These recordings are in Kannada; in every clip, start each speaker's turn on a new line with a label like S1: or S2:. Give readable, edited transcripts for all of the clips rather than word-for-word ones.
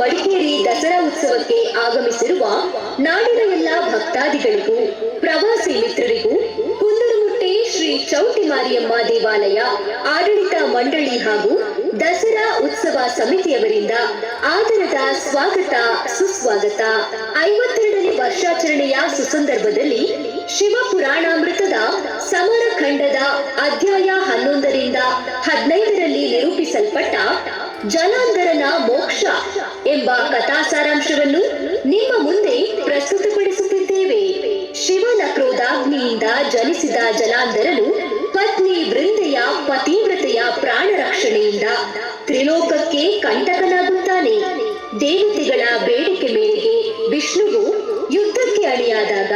S1: ಮಡಿಕೇರಿ ದಸರಾ ಉತ್ಸವಕ್ಕೆ ಆಗಮಿಸಿರುವ ನಾಡಿನ ಎಲ್ಲ ಭಕ್ತಾದಿಗಳಿಗೂ ಪ್ರವಾಸಿ ಮಿತ್ರರಿಗೂ ಕುಂದರಮುಟ್ಟೆ ಶ್ರೀ ಚೌಟಿ ಮಾರಿಯಮ್ಮ ದೇವಾಲಯ ಆಡಳಿತ ಮಂಡಳಿ ಹಾಗೂ ದಸರಾ ಉತ್ಸವ ಸಮಿತಿಯವರಿಂದ ಆದರದ ಸ್ವಾಗತ ಸುಸ್ವಾಗತ. 52ನೇ ವರ್ಷಾಚರಣೆಯ ಸುಸಂದರ್ಭದಲ್ಲಿ ಶಿವಪುರಾಣಾಮೃತದ ಸಮರಖಂಡದ ಅಧ್ಯಾಯ 11ರಿಂದ 15ರಲ್ಲಿ ನಿರೂಪಿಸಲ್ಪಟ್ಟ ಜಲಾಂಧರನ ಮೋಕ್ಷ ಎಂಬ ಕಥಾ ಸಾರಾಂಶವನ್ನು ನಿಮ್ಮ ಮುಂದೆ ಪ್ರಸ್ತುತಪಡಿಸುತ್ತಿದ್ದೇವೆ. ಶಿವನ ಕ್ರೋಧಾಗ್ನಿಯಿಂದ ಜನಿಸಿದ ಜಲಾಂಧರನು ಪತ್ನಿ ವೃಂದೆಯ ಪತಿವ್ರತೆಯ ಪ್ರಾಣ ರಕ್ಷಣೆಯಿಂದ ತ್ರಿಲೋಕಕ್ಕೆ ಕಂಟಕನಾಗುತ್ತಾನೆ. ದೇವತೆಗಳ ಬೇಡಿಕೆ ಮೇರೆಗೆ ವಿಷ್ಣುವು ಯುದ್ಧಕ್ಕೆ ಅಣಿಯಾದಾಗ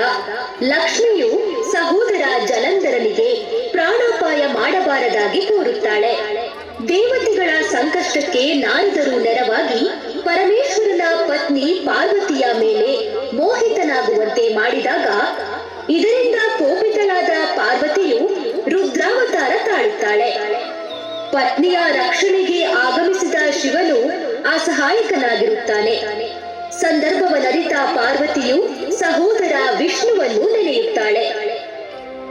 S1: ಲಕ್ಷ್ಮಿಯು ಸಹೋದರ ಜಲಂಧರನಿಗೆ ಪ್ರಾಣಾಪಾಯ ಮಾಡಬಾರದಾಗಿ ಕೋರುತ್ತಾಳೆ. ದೇವತೆಗಳ ಸಂಕಷ್ಟಕ್ಕೆ ನಾರದರು ನೆರವಾಗಿ ಪರಮೇಶ್ವರನ ಪತ್ನಿ ಪಾರ್ವತಿಯ ಮೇಲೆ ಮೋಹಿತನಾಗುವಂತೆ ಮಾಡಿದಾಗ ಇದರಿಂದ ಕೋಪಿತಳಾದ ಪಾರ್ವತಿಯು ರುದ್ರಾವತಾರ ತಾಳುತ್ತಾಳೆ. ಪತ್ನಿಯ ರಕ್ಷಣೆಗೆ ಆಗಮಿಸಿದ ಶಿವನು ಅಸಹಾಯಕನಾಗಿರುತ್ತಾನೆ. ಸಂದರ್ಭವನ್ನರಿತ ಪಾರ್ವತಿಯು ಸಹೋದರ ವಿಷ್ಣುವನ್ನು ನೆನೆಯುತ್ತಾಳೆ.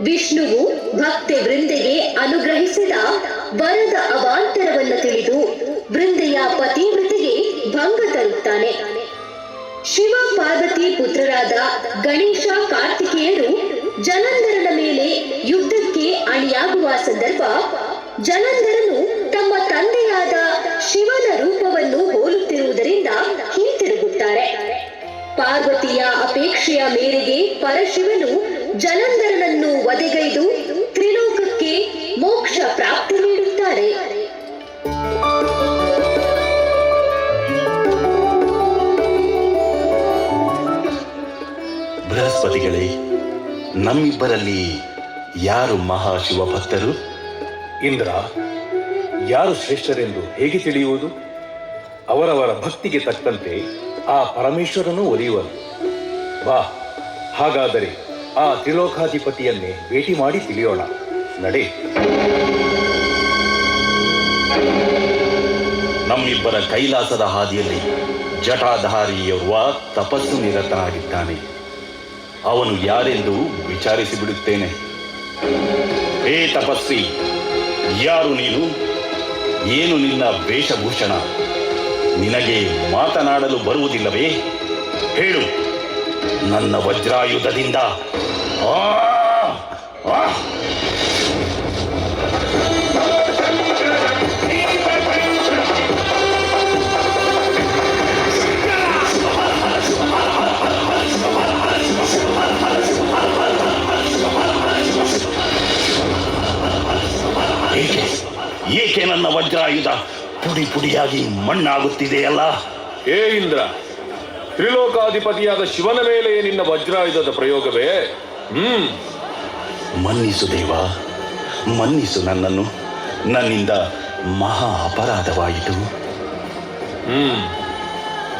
S1: ವಿಷ್ಣುವು ಭಕ್ತೆ ವೃಂದೆಗೆ ಅನುಗ್ರಹಿಸಿದ ವರದ ಅವಾಂತರವನ್ನು ತಿಳಿದು ವೃಂದೆಯ ಪತಿವ್ರತೆಗೆ ಭಂಗ ತರುತ್ತಾನೆ. ಶಿವ ಪಾರ್ವತಿ ಪುತ್ರರಾದ ಗಣೇಶ ಕಾರ್ತಿಕೇಯರು ಜಲಂಧರನ ಮೇಲೆ ಯುದ್ಧಕ್ಕೆ ಅಣಿಯಾಗುವ ಸಂದರ್ಭ ಜಲಂಧರನು ತಮ್ಮ ತಂದೆಯಾದ ಶಿವನ ರೂಪವನ್ನು ಹೋಲುತ್ತಿರುವುದರಿಂದ ಹಿಂತಿರುಗುತ್ತಾರೆ. ಪಾರ್ವತಿಯ ಅಪೇಕ್ಷೆಯ ಮೇರೆಗೆ ಪರಶಿವನು ಜಲಂಧರನನ್ನು ವಧೆಗೈದು ತ್ರಿಲೋಕಕ್ಕೆ ಮೋಕ್ಷ ಪ್ರಾಪ್ತಿ ನೀಡುತ್ತಾರೆ.
S2: ಬೃಹಸ್ಪತಿಗಳೇ, ನಮ್ಮಿಬ್ಬರಲ್ಲಿ ಯಾರು ಮಹಾಶಿವ ಭಕ್ತರು?
S3: ಇಂದ್ರ, ಯಾರು ಶ್ರೇಷ್ಠರೆಂದು ಹೇಗೆ ತಿಳಿಯುವುದು? ಅವರವರ ಭಕ್ತಿಗೆ ತಕ್ಕಂತೆ ಆ ಪರಮೇಶ್ವರನೂ ಒಲಿಯುವನು. ಬಾ, ಹಾಗಾದರೆ ಆ ತ್ರಿಲೋಕಾಧಿಪತಿಯನ್ನೇ ಭೇಟಿ ಮಾಡಿ ತಿಳಿಯೋಣ. ನಡೆ.
S2: ನಮ್ಮಿಬ್ಬರ ಕೈಲಾಸದ ಹಾದಿಯಲ್ಲಿ ಜಟಾಧಾರಿಯೊರ್ವ ತಪಸ್ಸು ನಿರತನಾಗಿದ್ದಾನೆ. ಅವನು ಯಾರೆಂದು ವಿಚಾರಿಸಿ ಬಿಡುತ್ತೇನೆ. ಹೇ ತಪಸ್ವಿ, ಯಾರು ನೀನು? ಏನು ನಿನ್ನ ವೇಷಭೂಷಣ? ನಿನಗೆ ಮಾತನಾಡಲು ಬರುವುದಿಲ್ಲವೇ? ಹೇಳು. ನನ್ನ ವಜ್ರಾಯುಧದಿಂದ ಏಕೆ ನನ್ನ ವಜ್ರಾಯುಧ ಪುಡಿ ಪುಡಿಯಾಗಿ ಮಣ್ಣಾಗುತ್ತಿದೆಯಲ್ಲ?
S3: ಹೇ ಇಂದ್ರ, ತ್ರಿಲೋಕಾಧಿಪತಿಯಾದ ಶಿವನ ಮೇಲೆ ನಿನ್ನ ವಜ್ರಾಯುಧದ ಪ್ರಯೋಗವೇ?
S2: ಮನ್ನಿಸು ದೇವ, ಮನ್ನಿಸು ನನ್ನನ್ನು. ನನ್ನಿಂದ ಮಹಾ ಅಪರಾಧವಾಯಿತು.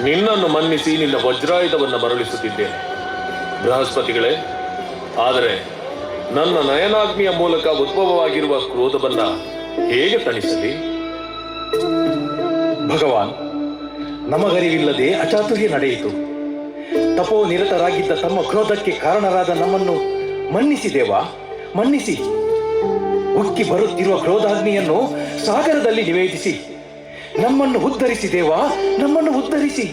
S3: ನಿನ್ನನ್ನು ಮನ್ನಿಸಿ ನಿನ್ನ ವಜ್ರಾಯುಧವನ್ನು ಮರಳಿಸುತ್ತಿದ್ದೇನೆ ಬೃಹಸ್ಪತಿಗಳೇ. ಆದರೆ ನನ್ನ ನಯನಾಗ್ನಿಯ ಮೂಲಕ ಉದ್ಭವವಾಗಿರುವ ಕ್ರೋಧವನ್ನ ಹೇಗೆ ತಣಿಸಲಿ?
S4: ಭಗವಾನ್, ನಮಗರಿವಿಲ್ಲದೆ ಅಚಾತುರ್ಯ ನಡೆಯಿತು. ತಪೋ ನಿರತರಾಗಿದ್ದ ತಮ್ಮ ಕ್ರೋಧಕ್ಕೆ ಕಾರಣರಾದ ನಮ್ಮನ್ನು ಮನ್ನಿಸಿ ದೇವ, ಮನ್ನಿಸಿ. ಉಕ್ಕಿ ಬರುತ್ತಿರುವ ಕ್ರೋಧಾಗ್ನಿಯನ್ನು ಸಾಗರದಲ್ಲಿ ನಿವೇದಿಸಿ ನಮ್ಮನ್ನು ಉದ್ಧರಿಸಿ ದೇವ, ನಮ್ಮನ್ನು ಉದ್ಧರಿಸಿ.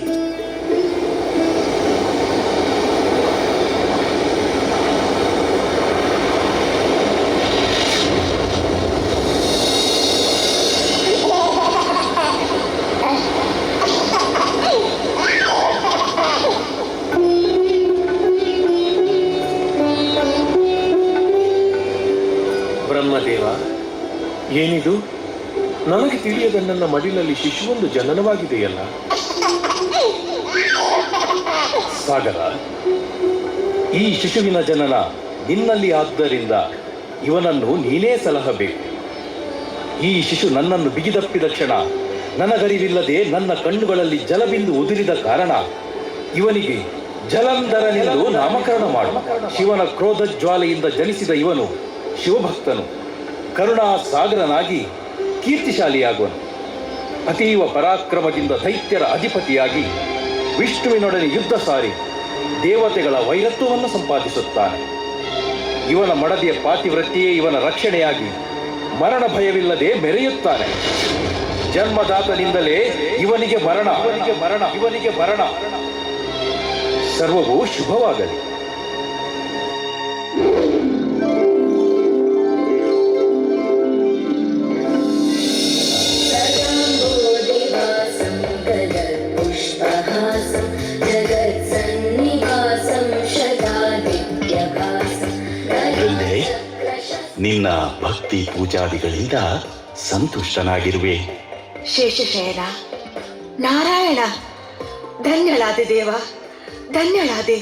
S3: ಬ್ರಹ್ಮದೇವ, ಏನಿದು? ನನಗೆ ತಿಳಿಯದ ನನ್ನ ಮಡಿಲಲ್ಲಿ ಶಿಶುವೊಂದು ಜನನವಾಗಿದೆಯಲ್ಲ.
S4: ಸಾಗರ, ಈ ಶಿಶುವಿನ ಜನನ ನಿನ್ನಲ್ಲಿ ಆದ್ದರಿಂದ ಇವನನ್ನು ನೀನೇ ಸಲಹಬೇಕು. ಈ ಶಿಶು ನನ್ನನ್ನು ಬಿಗಿದಪ್ಪಿದ ಕ್ಷಣ ನನಗರಿವಿಲ್ಲದೆ ನನ್ನ ಕಣ್ಣುಗಳಲ್ಲಿ ಜಲಬಿಂದು ಉದುರಿದ ಕಾರಣ ಇವನಿಗೆ ಜಲಂಧರನೆಂದು ನಾಮಕರಣ ಮಾಡು. ಶಿವನ ಕ್ರೋಧ ಜ್ವಾಲೆಯಿಂದ ಜನಿಸಿದ ಇವನು ಶಿವಭಕ್ತನು, ಕರುಣಾ ಸಾಗರನಾಗಿ ಕೀರ್ತಿಶಾಲಿಯಾಗುವನು. ಅತೀವ ಪರಾಕ್ರಮದಿಂದ ದೈತ್ಯರ ಅಧಿಪತಿಯಾಗಿ ವಿಷ್ಣುವಿನೊಡನೆ ಯುದ್ಧ ಸಾರಿ ದೇವತೆಗಳ ವೈರತ್ವವನ್ನು ಸಂಪಾದಿಸುತ್ತಾನೆ. ಇವನ ಮಡದಿಯ ಪಾತಿವೃತ್ತಿಯೇ ಇವನ ರಕ್ಷಣೆಯಾಗಿ ಮರಣ ಭಯವಿಲ್ಲದೆ ಮೆರೆಯುತ್ತಾನೆ. ಜನ್ಮದಾತನಿಂದಲೇ ಇವನಿಗೆ ಮರಣ. ಸರ್ವವೂ ಶುಭವಾಗಲಿ.
S2: ನಿನ್ನ ಭಕ್ತಿ ಪೂಜಾದಿಗಳಿಂದ ಸಂತುಷ್ಟನಾಗಿರುವೆ.
S5: ಶೇಷಶಯನ, ನಾರಾಯಣ, ಧನ್ಯಳಾದೆ ದೇವ, ಧನ್ಯಳಾದೆ.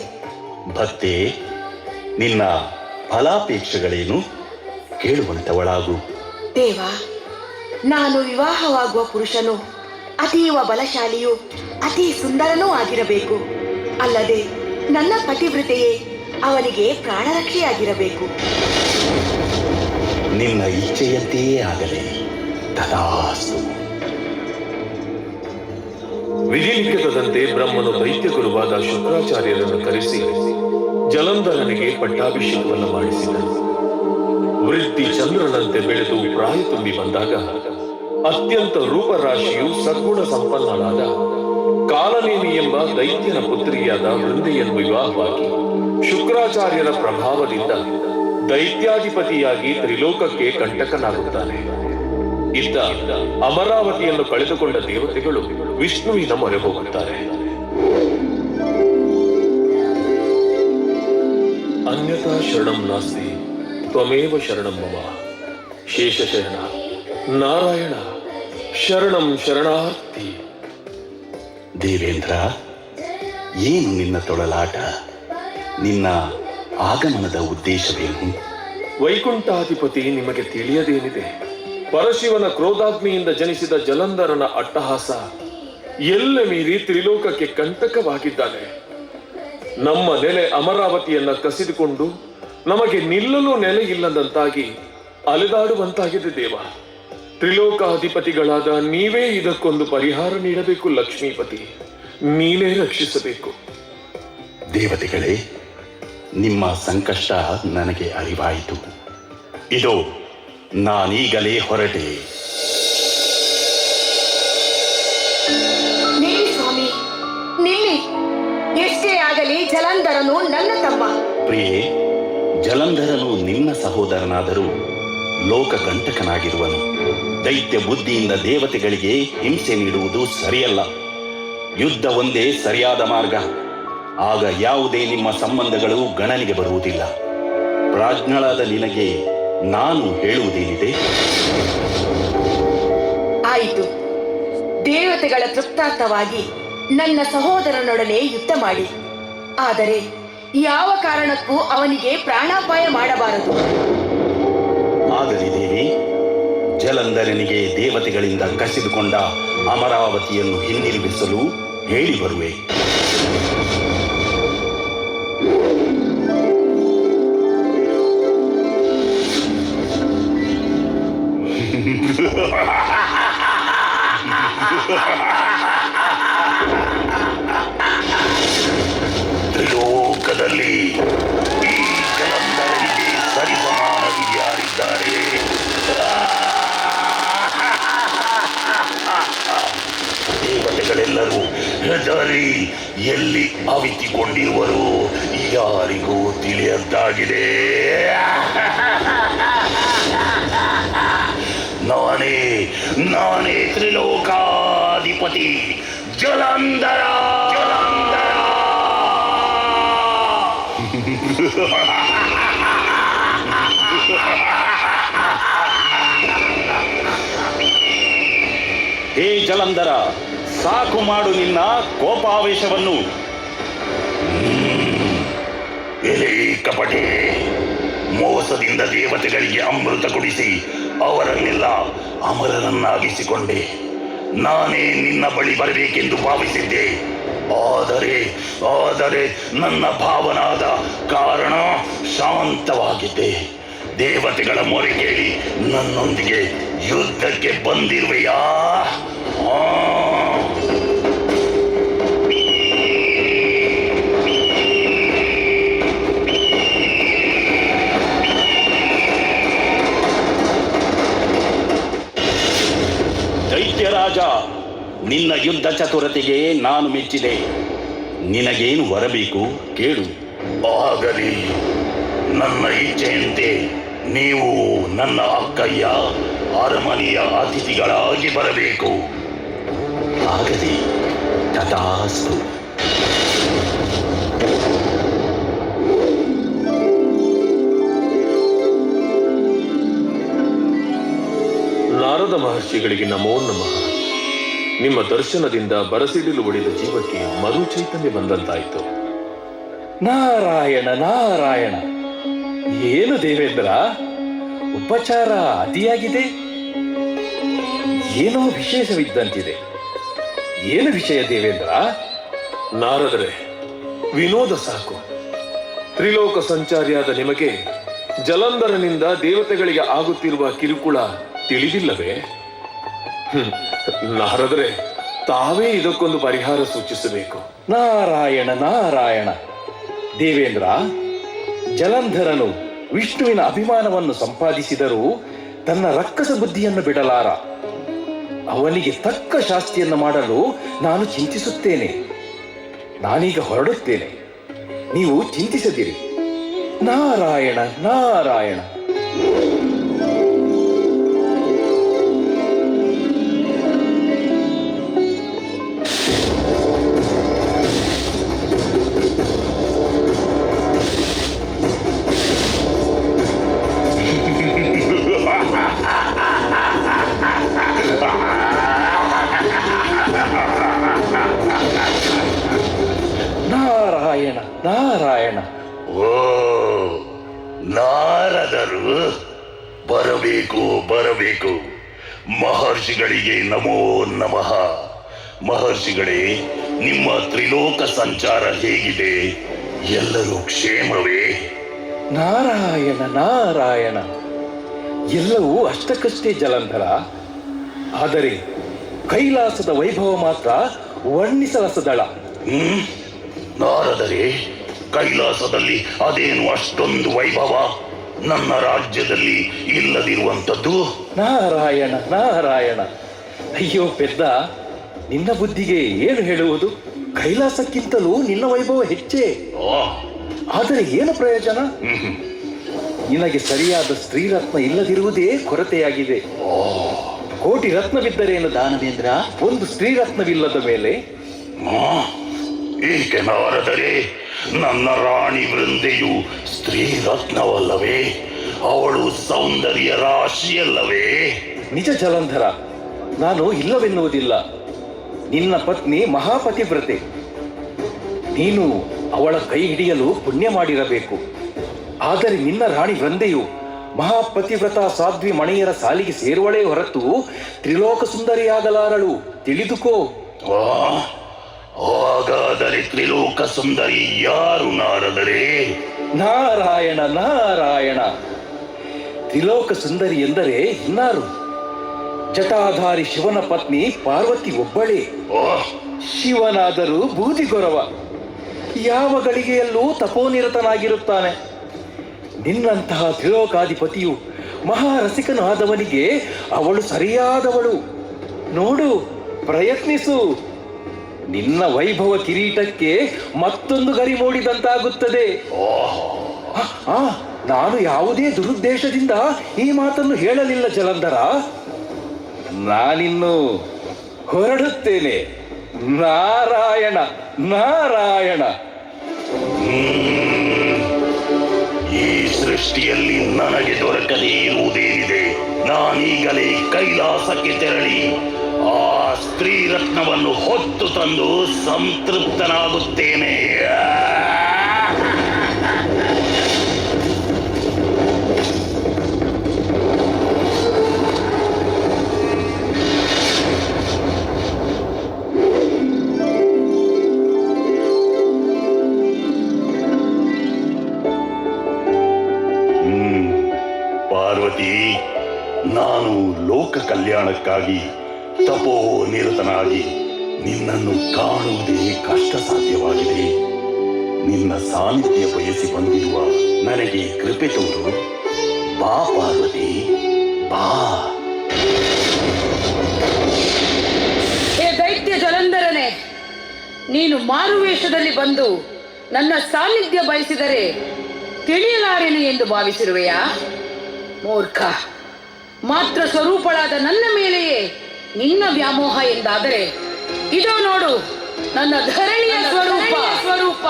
S2: ಭಕ್ತೆ, ನಿನ್ನ ಫಲಾಪೇಕ್ಷೆಗಳೇನು? ಕೇಳುವಂತವಳಾಗು.
S5: ದೇವ, ನಾನು ವಿವಾಹವಾಗುವ ಪುರುಷನು ಅತೀವ ಬಲಶಾಲಿಯೂ ಅತಿ ಸುಂದರನೂ ಆಗಿರಬೇಕು. ಅಲ್ಲದೆ ನನ್ನ ಪತಿವ್ರತೆಯೇ ಅವನಿಗೆ ಪ್ರಾಣರಕ್ಷೆಯಾಗಿರಬೇಕು.
S2: ನಿನ್ನ ಇಚ್ಛೆಯಂತೆಯೇ ಆಗಲಿ. ತಥಾಸ್ತು.
S3: ವಿಧಿಲಿಖಿತದಂತೆ ಬ್ರಹ್ಮನು ದೈತ್ಯ ಗುರುವಾದ ಶುಕ್ರಾಚಾರ್ಯರನ್ನು ಕರೆಸಿ ಜಲಂಧರನಿಗೆ ಪಟ್ಟಾಭಿಷೇಕವನ್ನು ಮಾಡಿಸಿದನು. ವೃತ್ತಿ ಚಂದ್ರನಂತೆ ಬೆಳೆದು ಪ್ರಾಯ ತುಂಬಿ ಬಂದಾಗ ಅತ್ಯಂತ ರೂಪರಾಶಿಯು ಸದ್ಗುಣ ಸಂಪನ್ನನಾದ ಕಾಲನೇಮಿ ಎಂಬ ದೈತ್ಯನ ಪುತ್ರಿಯಾದ ವೃಂದೆಯನ್ನು ವಿವಾಹವಾಗಿ ಶುಕ್ರಾಚಾರ್ಯರ ಪ್ರಭಾವದಿಂದ ದೈತ್ಯಾಧಿಪತಿಯಾಗಿ ತ್ರಿಲೋಕಕ್ಕೆ ಕಂಟಕನಾಗುತ್ತಾನೆ. ಇತ್ತ ಅಮರಾವತಿಯನ್ನು ಕಳೆದುಕೊಂಡ ದೇವತೆಗಳು ವಿಷ್ಣುವಿನ ಮೊರೆ ಹೋಗುತ್ತಾರೆ. ಅನ್ಯಥಾ ಶರಣಂ ನಾಸ್ತಿ ತ್ವಮೇವ ಶರಣಂ ಮಮ. ಶೇಷಶಯನ, ನಾರಾಯಣ, ಶರಣಂ ಶರಣಾರ್ಥಿ.
S2: ದೇವೇಂದ್ರ, ಏನು ನಿನ್ನ ತೊಳಲಾಟ? ನಿನ್ನ ಆಗಮನದ ಉದ್ದೇಶವೇನು?
S3: ವೈಕುಂಠಾಧಿಪತಿ ನಿಮಗೆ ತಿಳಿಯದೇನಿದೆ. ಪರಶಿವನ ಕ್ರೋಧಾಗ್ನಿಯಿಂದ ಜನಿಸಿದ ಜಲಂಧರನ ಅಟ್ಟಹಾಸ ಎಲ್ಲ ಮೀರಿ ತ್ರಿಲೋಕಕ್ಕೆ ಕಂಟಕವಾಗಿದ್ದಾನೆ. ನಮ್ಮ ನೆಲೆ ಅಮರಾವತಿಯನ್ನ ಕಸಿದುಕೊಂಡು ನಮಗೆ ನಿಲ್ಲಲು ನೆಲೆ ಇಲ್ಲದಂತಾಗಿ ಅಲೆದಾಡುವಂತಾಗಿದೆ ದೇವ. ತ್ರಿಲೋಕಾಧಿಪತಿಗಳಾದ ನೀವೇ ಇದಕ್ಕೊಂದು ಪರಿಹಾರ ನೀಡಬೇಕು. ಲಕ್ಷ್ಮೀಪತಿ, ನೀನೇ ರಕ್ಷಿಸಬೇಕು.
S2: ದೇವತೆಗಳೇ, ನಿಮ್ಮ ಸಂಕಷ್ಟ ನನಗೆ ಅರಿವಾಯಿತು. ಇದು ನಾನೀಗಲೇ ಹೊರಟೆ.
S5: ನಿಲ್ಲಿ ಸ್ವಾಮಿ, ನಿಲ್ಲಿ. ಎಷ್ಟೇ ಆಗಲಿ ಜಲಂಧರನು ನನ್ನ ತಮ್ಮ.
S2: ಪ್ರಿಯೆ, ಜಲಂಧರನು ನಿನ್ನ ಸಹೋದರನಾದರೂ ಲೋಕಕಂಟಕನಾಗಿರುವನು. ದೈತ್ಯ ಬುದ್ಧಿಯಿಂದ ದೇವತೆಗಳಿಗೆ ಹಿಂಸೆ ನೀಡುವುದು ಸರಿಯಲ್ಲ. ಯುದ್ಧ ಒಂದೇ ಸರಿಯಾದ ಮಾರ್ಗ. ಆಗ ಯಾವುದೇ ನಿಮ್ಮ ಸಂಬಂಧಗಳು ಗಣನೆಗೆ ಬರುವುದಿಲ್ಲ. ಪ್ರಾಜ್ಞಳಾದ ನಿನಗೆ ನಾನು ಹೇಳುವುದೇನಿದೆ?
S5: ಆಯಿತು. ದೇವತೆಗಳ ತೃಪ್ತಾರ್ಥವಾಗಿ ನನ್ನ ಸಹೋದರನೊಡನೆ ಯುದ್ಧ ಮಾಡಿ. ಆದರೆ ಯಾವ ಕಾರಣಕ್ಕೂ ಅವನಿಗೆ ಪ್ರಾಣಾಪಾಯ ಮಾಡಬಾರದು.
S2: ಆಗಲಿ ದೇವಿ. ಜಲಂಧರನಿಗೆ ದೇವತೆಗಳಿಂದ ಕಸಿದುಕೊಂಡ ಅಮರಾವತಿಯನ್ನು ಹಿಂದಿರುಗಿಸಲು ಹೇಳಿ ಬರುವೆ. ತ್ರಿಲೋಕದಲ್ಲಿ ಈ ಜಲಂಧರನಿಗೆ ಸರಿಸಮಾನರು ಯಾರಿದ್ದಾರೆ? ದೇವತೆಗಳೆಲ್ಲರೂ ಹೆದರಿ ಎಲ್ಲಿ ಅವಿತಿಕೊಂಡಿರುವರು ಯಾರಿಗೂ ತಿಳಿಯದ್ದಾಗಿದೆ. ನಾನೇ ತ್ರಿಲೋಕಾಧಿಪತಿ ಜಲಂಧರ. ಹೇ ಜಲಂಧರ, ಸಾಕು ಮಾಡು ನಿನ್ನ ಕೋಪಾವೇಶವನ್ನು. ಎಲೆ ಕಪಟೆ, ಮೋಸದಿಂದ ದೇವತೆಗಳಿಗೆ ಅಮೃತ ಕುಡಿಸಿ ಅವರನ್ನೆಲ್ಲ ಅಮರರನ್ನಾಗಿಸಿಕೊಂಡೆ. ನಾನೇ ನಿನ್ನ ಬಳಿ ಬರಬೇಕೆಂದು ಭಾವಿಸಿದ್ದೆ. ಆದರೆ ನನ್ನ ಭಾವನಾದ ಕಾರಣ ಶಾಂತವಾಗಿದ್ದೆ. ದೇವತೆಗಳ ಮೊರೆ ಕೇಳಿ ನನ್ನೊಂದಿಗೆ ಯುದ್ಧಕ್ಕೆ ಬಂದಿರುವೆಯಾ? ದೈತ್ಯರಾಜ, ನಿನ್ನ ಯುದ್ಧ ಚತುರತೆಗೆ ನಾನು ಮೆಚ್ಚಿದೆ. ನಿನಗೇನು ಬರಬೇಕು ಕೇಳು.
S6: ಆಗಲಿ, ನನ್ನ ಇಚ್ಛೆಯಂತೆ ನೀವು ನನ್ನ ಅಕ್ಕಯ್ಯ ಅರಮನೆಯ ಅತಿಥಿಗಳಾಗಿ ಬರಬೇಕು.
S2: ಆಗಲಿ, ತಥಾಸ್ತು.
S3: ನಾರದ ಮಹರ್ಷಿಗಳಿಗೆ ನಮೋ ನಮಃ. ನಿಮ್ಮ ದರ್ಶನದಿಂದ ಬರಸಿಡಿಲು ಒಡೆದ ಜೀವಕ್ಕೆ ಮರು ಚೈತನ್ಯ ಬಂದಂತಾಯಿತು.
S4: ನಾರಾಯಣ ನಾರಾಯಣ. ಏನು ದೇವೇಂದ್ರ, ಉಪಚಾರ ಅತಿಯಾಗಿದೆ. ಏನೋ ವಿಶೇಷವಿದ್ದಂತಿದೆ. ಏನು ವಿಷಯ ದೇವೇಂದ್ರ?
S3: ನಾರದರೆ, ವಿನೋದ ಸಾಕು. ತ್ರಿಲೋಕ ಸಂಚಾರಿಯಾದ ನಿಮಗೆ ಜಲಂಧರನಿಂದ ದೇವತೆಗಳಿಗೆ ಆಗುತ್ತಿರುವ ಕಿರುಕುಳ ತಿಳಿದಿಲ್ಲವೇ? ನಾರದರೆ, ತಾವೇ ಇದಕ್ಕೊಂದು ಪರಿಹಾರ ಸೂಚಿಸಬೇಕು.
S4: ನಾರಾಯಣ ನಾರಾಯಣ. ದೇವೇಂದ್ರ, ಜಲಂಧರನು ವಿಷ್ಣುವಿನ ಅಭಿಮಾನವನ್ನು ಸಂಪಾದಿಸಿದರೂ ತನ್ನ ರಕ್ಕಸ ಬುದ್ಧಿಯನ್ನು ಬಿಡಲಾರ. ಅವನಿಗೆ ತಕ್ಕ ಶಾಸ್ತಿಯನ್ನು ಮಾಡಲು ನಾನು ಚಿಂತಿಸುತ್ತೇನೆ. ನಾನೀಗ ಹೊರಡುತ್ತೇನೆ, ನೀವು ಚಿಂತಿಸದಿರಿ. ನಾರಾಯಣ ನಾರಾಯಣ. ನಾರಾಯಣ ನಾರಾಯಣ.
S6: ಓ, ನಾರದರು ಬರಬೇಕು ಬರಬೇಕು. ಮಹರ್ಷಿಗಳಿಗೆ ನಮೋ ನಮಃ. ಮಹರ್ಷಿಗಳೇ, ನಿಮ್ಮ ತ್ರಿಲೋಕ ಸಂಚಾರ ಹೇಗಿದೆ? ಎಲ್ಲರೂ ಕ್ಷೇಮವೇ?
S4: ನಾರಾಯಣ ನಾರಾಯಣ. ಎಲ್ಲವೂ ಅಷ್ಟಕ್ಕಷ್ಟೇ ಜಲಂಧರ. ಆದರೆ ಕೈಲಾಸದ ವೈಭವ ಮಾತ್ರ ವರ್ಣಿಸಲಸದಳ.
S6: ನಾರದರೆ, ಕೈಲಾಸದಲ್ಲಿ ಅದೇನು ಅಷ್ಟೊಂದು ವೈಭವ ನನ್ನ ರಾಜ್ಯದಲ್ಲಿ ಇಲ್ಲದಿರುವಂಥದ್ದು?
S4: ನಾರಾಯಣ ನಾರಾಯಣ. ಅಯ್ಯೋ ಪೆದ್ದ, ನಿನ್ನ ಬುದ್ಧಿಗೆ ಏನು ಹೇಳುವುದು? ಕೈಲಾಸಕ್ಕಿಂತಲೂ ನಿನ್ನ ವೈಭವ ಹೆಚ್ಚೇ. ಆದರೆ ಏನು ಪ್ರಯೋಜನ? ನಿನಗೆ ಸರಿಯಾದ ಸ್ತ್ರೀರತ್ನ ಇಲ್ಲದಿರುವುದೇ ಕೊರತೆಯಾಗಿದೆ. ಕೋಟಿ ರತ್ನವಿದ್ದರೇನು ದಾನವೇಂದ್ರ, ಒಂದು ಸ್ತ್ರೀರತ್ನವಿಲ್ಲದ ಮೇಲೆ?
S6: ಏಕೆ ನಾರದರೆ, ನನ್ನ ರಾಣಿ ವೃಂದೆಯು ಸ್ತ್ರೀ ರತ್ನವಲ್ಲವೇ? ಅವಳು ಸೌಂದರ್ಯ ರಾಶಿಯಲ್ಲವೇ?
S4: ನಿಜ ಜಲಂಧರ, ನಾನು ಇಲ್ಲವೆನ್ನುವುದಿಲ್ಲ. ನಿನ್ನ ಪತ್ನಿ ಮಹಾಪತಿವ್ರತೆ. ನೀನು ಅವಳ ಕೈ ಹಿಡಿಯಲು ಪುಣ್ಯ ಮಾಡಿರಬೇಕು. ಆದರೆ ನಿನ್ನ ರಾಣಿ ವೃಂದೆಯು ಮಹಾಪತಿವ್ರತ ಸಾಧ್ವಿ ಮಣಿಯರ ಸಾಲಿಗೆ ಸೇರುವಳೇ ಹೊರತು ತ್ರಿಲೋಕ ಸುಂದರಿಯಾಗಲಾರಳು, ತಿಳಿದುಕೋ.
S6: ಹಾಗಾದರೆ ತ್ರಿಲೋಕ ಸುಂದರಿ ಯಾರು ನಾರದರೆ?
S4: ನಾರಾಯಣ ನಾರಾಯಣ. ತ್ರಿಲೋಕ ಸುಂದರಿ ಎಂದರೆ ಇನ್ನಾರು? ಜಟಾಧಾರಿ ಶಿವನ ಪತ್ನಿ ಪಾರ್ವತಿ ಒಬ್ಬಳೇ. ಶಿವನಾದರೂ ಬೂದಿಗೊರವ, ಯಾವ ಗಳಿಗೆಯಲ್ಲೂ ತಪೋನಿರತನಾಗಿರುತ್ತಾನೆ. ನಿನ್ನಂತಹ ತ್ರಿಲೋಕಾಧಿಪತಿಯು ಮಹಾರಸಿಕನು ಆದವನಿಗೆ ಅವಳು ಸರಿಯಾದವಳು. ನೋಡು, ಪ್ರಯತ್ನಿಸು. ನಿನ್ನ ವೈಭವ ಕಿರೀಟಕ್ಕೆ ಮತ್ತೊಂದು ಗರಿ ಮೂಡಿದಂತಾಗುತ್ತದೆ. ನಾನು ಯಾವುದೇ ದುರುದ್ದೇಶದಿಂದ ಈ ಮಾತನ್ನು ಹೇಳಲಿಲ್ಲ ಜಲಂಧರ. ನಾನಿನ್ನು ಹೊರಡುತ್ತೇನೆ. ನಾರಾಯಣ ನಾರಾಯಣ.
S6: ಈ ಸೃಷ್ಟಿಯಲ್ಲಿ ನನಗೆ ದೊರಕದೇ ಇರುವುದೇನಿದೆ? ನಾನೀಗಲೇ ಕೈಲಾಸಕ್ಕೆ ತೆರಳಿ ಆ ಸ್ತ್ರೀ ರತ್ನವನ್ನು ಹೊತ್ತು ತಂದು ಸಂತೃಪ್ತನಾಗುತ್ತೇನೆ. ಪಾರ್ವತಿ, ನಾನು ಲೋಕ ಕಲ್ಯಾಣಕ್ಕಾಗಿ ತಪೋ ನಿರತನಾಗಿ ನಿನ್ನನ್ನು ಕಾಣುವುದೇ ಕಷ್ಟ ಸಾಧ್ಯವಾಗಿದೆ. ನಿನ್ನ ಸಾನ್ನಿಧ್ಯ ಬಯಸಿ ಬಂದಿರುವ ನನಗೆ ಕೃಪೆ ತೋರು. ಬಾ ಪಾರ್ವತಿ, ಬಾ.
S5: ಹೇ ದೈತ್ಯ ಜಲಂಧರನೇ, ನೀನು ಮಾರುವೇಷದಲ್ಲಿ ಬಂದು ನನ್ನ ಸಾನ್ನಿಧ್ಯ ಬಯಸಿದರೆ ತಿಳಿಯಲಾರೆನು ಎಂದು ಭಾವಿಸಿರುವೆಯಾ? ಮೂರ್ಖ, ಮಾತ್ರ ಸ್ವರೂಪಳಾದ ನನ್ನ ಮೇಲೆಯೇ ನಿನ್ನ ವ್ಯಾಮೋಹ ಎಂದಾದರೆ ಇದೋ ನೋಡು ನನ್ನ ಧರಣಿಯ ಸ್ವರೂಪ.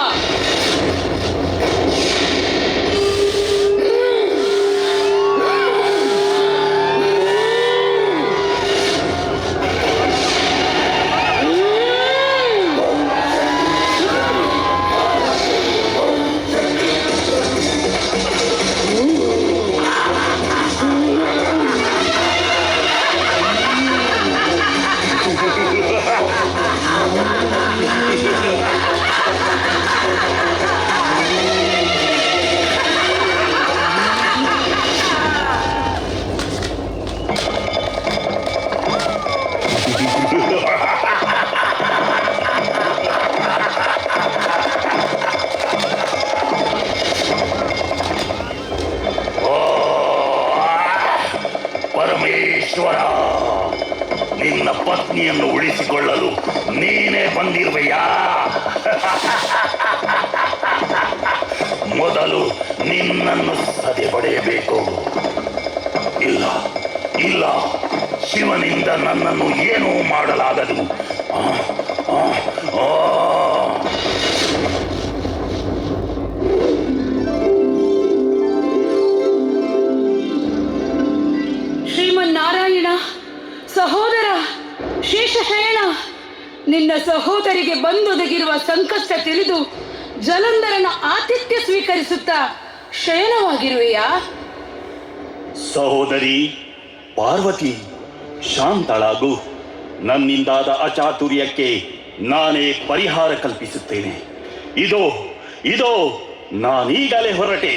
S6: ಪರಮೇಶ್ವರ, ನಿನ್ನ ಪತ್ನಿಯನ್ನು ಉಳಿಸಿಕೊಳ್ಳಲು ನೀನೇ ಬಂದಿರುವೆಯಾ? ಮೊದಲು ನಿನ್ನನ್ನು ಸದೆ ಪಡೆಯಬೇಕು. ಇಲ್ಲ ಇಲ್ಲ, ಶಿವನಿಂದ ನನ್ನನ್ನು ಏನೂ ಮಾಡಲಾಗದು.
S5: ಶ್ರೀಮನ್ನಾರಾಯಣ, ಸಹೋದರ ಶೇಷಶಯನ, ನಿನ್ನ ಸಹೋದರಿಗೆ ಬಂದೊದಗಿರುವ ಸಂಕಷ್ಟ ತಿಳಿದು ಜಲಂಧರನ ಆತಿಥ್ಯ ಸ್ವೀಕರಿಸುತ್ತಾ ಶಯನವಾಗಿರುವೆಯಾ?
S2: ಸಹೋದರಿ ಪಾರ್ವತಿ, ಶಾಂತಳಾಗು. ನನ್ನಿಂದಾದ ಅಚಾತುರ್ಯಕ್ಕೆ ನಾನೇ ಪರಿಹಾರ ಕಲ್ಪಿಸುತ್ತೇನೆ. ಇದೋ ನಾನೀಗಲೇ ಹೊರಟೆ.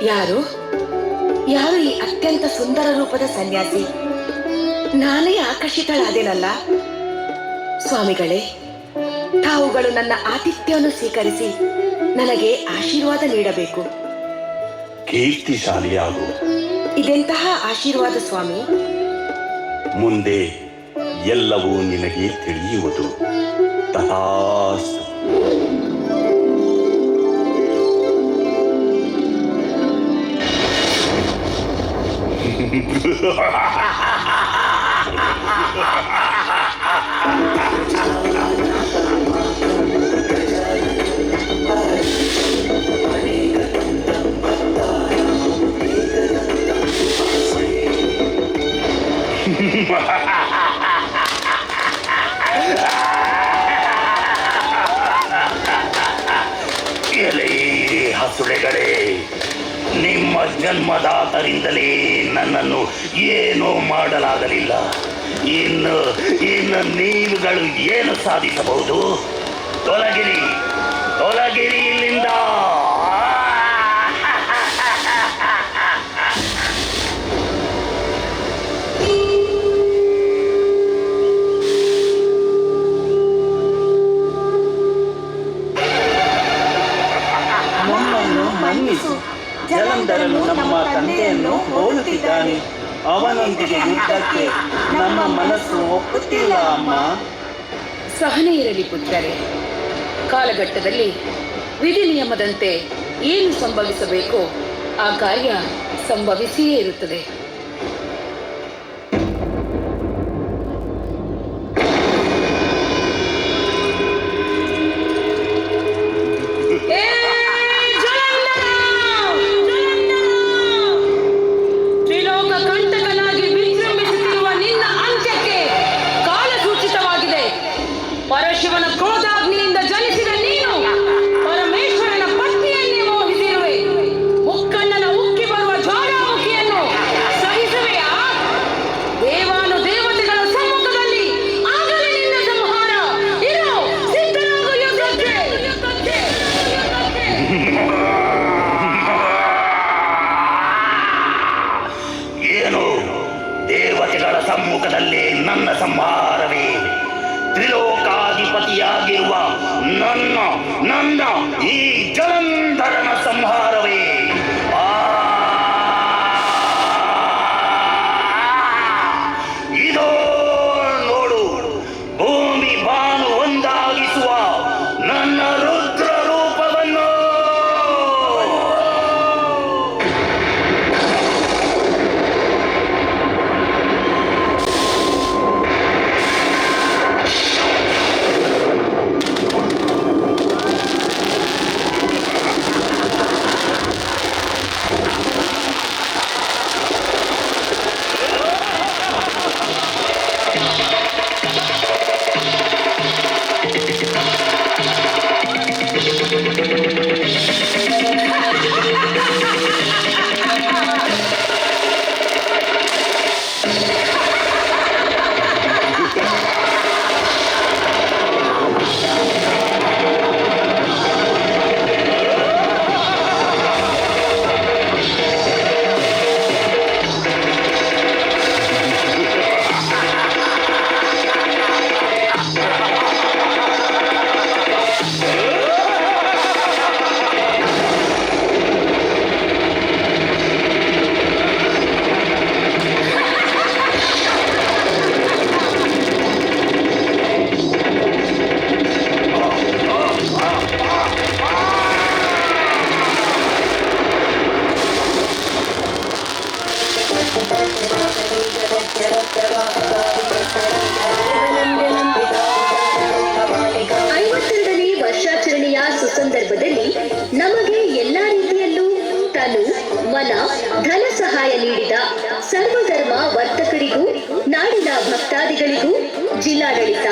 S5: ಯಾರು ಈ ಅತ್ಯಂತ ಸುಂದರ ರೂಪದ ಸನ್ಯಾಸಿ? ನಾನೇ ಆಕರ್ಷಿತಳಾದೆನಲ್ಲ. ಸ್ವಾಮಿಗಳೇ, ತಾವುಗಳು ನನ್ನ ಆತಿಥ್ಯವನ್ನು ಸ್ವೀಕರಿಸಿ ನನಗೆ ಆಶೀರ್ವಾದ ನೀಡಬೇಕು.
S2: ಕೀರ್ತಿಶಾಲಿಯಾಗು.
S5: ಇದೆಂತಹ ಆಶೀರ್ವಾದ ಸ್ವಾಮಿ?
S2: ಮುಂದೆ ಎಲ್ಲವೂ ನಿನಗೆ ತಿಳಿಯುವುದು. ತಥಾಸ್ತು.
S6: ಎಲೆ ಹಸುಳೆಗಳೇ, ನಿಮ್ಮ ಜನ್ಮದಾತರಿಂದಲೇ ನನ್ನನ್ನು ಏನೂ ಮಾಡಲಾಗಲಿಲ್ಲ. ಇನ್ನು ನೀವುಗಳು ಏನು ಸಾಧಿಸಬಹುದು? ತೊಲಗಿರಿ ಇಲ್ಲಿಂದ.
S7: ನಮ್ಮನ್ನು ಮನ್ನಿಸು. ಜಲಂಧರನು ನಮ್ಮ ತಂದೆಯನ್ನು ಹೋಲುತ್ತಿದ್ದಾನೆ. ಅವನೊಂದಿಗೆ ಯುದ್ಧಕ್ಕೆ ನಮ್ಮ ಮನಸ್ಸು ಒಪ್ಪುತ್ತಿಲ್ಲ ಅಮ್ಮ.
S5: ಸಹನೆ ಇರಲಿ ಪುತ್ರರೇ. ಕಾಲಘಟ್ಟದಲ್ಲಿ ವಿಧಿ ನಿಯಮದಂತೆ ಏನು ಸಂಭವಿಸಬೇಕೋ ಆ ಕಾರ್ಯ ಸಂಭವಿಸಿಯೇ ಇರುತ್ತದೆ. ಪರಶಿವನ ಕ್ರೋಧಾಗ್ನಿಯಿಂದ ಜನಿಸಿದ ನೀನು ಪರಮೇಶ್ವರನ ಪತ್ನಿಯನ್ನೇ ಮೋಹಿಸಿರುವೆ. ಮುಕ್ಕಣ್ಣನ ಉಕ್ಕಿ ಬರುವ ಜ್ವಾಲಾಮುಖಿಯನ್ನು
S6: ನನ್ನ ನನ್ನ ಈ ಜಲಂಧರನ ಸಂಹಾರವೇ. ಇದೋ ನೋಡು, ಭೂಮಿ ಬಾನು ಒಂದಾಗಿಸುವ ನನ್ನ ರುದ್ರ ರೂಪವನ್ನು.
S1: ಐವತ್ತೆರಡನೇ ವರ್ಷಾಚರಣೆಯ ಸುಸಂದರ್ಭದಲ್ಲಿ ನಮಗೆ ಎಲ್ಲಾ ರೀತಿಯಲ್ಲೂ ತನು ಮನ ಧನ ಸಹಾಯ ನೀಡಿದ ಸರ್ವಧರ್ಮ ವರ್ತಕರಿಗೂ ನಾಡಿನ ಭಕ್ತಾದಿಗಳಿಗೂ ಜಿಲ್ಲಾಡಳಿತ,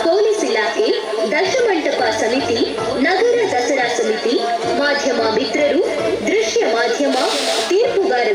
S1: ಪೊಲೀಸ್ ಇಲಾಖೆ, ದಶಮಂಟಪ ಸಮಿತಿ, ನಗರ ದಸರಾ ಸಮಿತಿ, ಮಾಧ್ಯಮ ಮಿತ್ರರು, ದೃಶ್ಯ ಮಾಧ್ಯಮ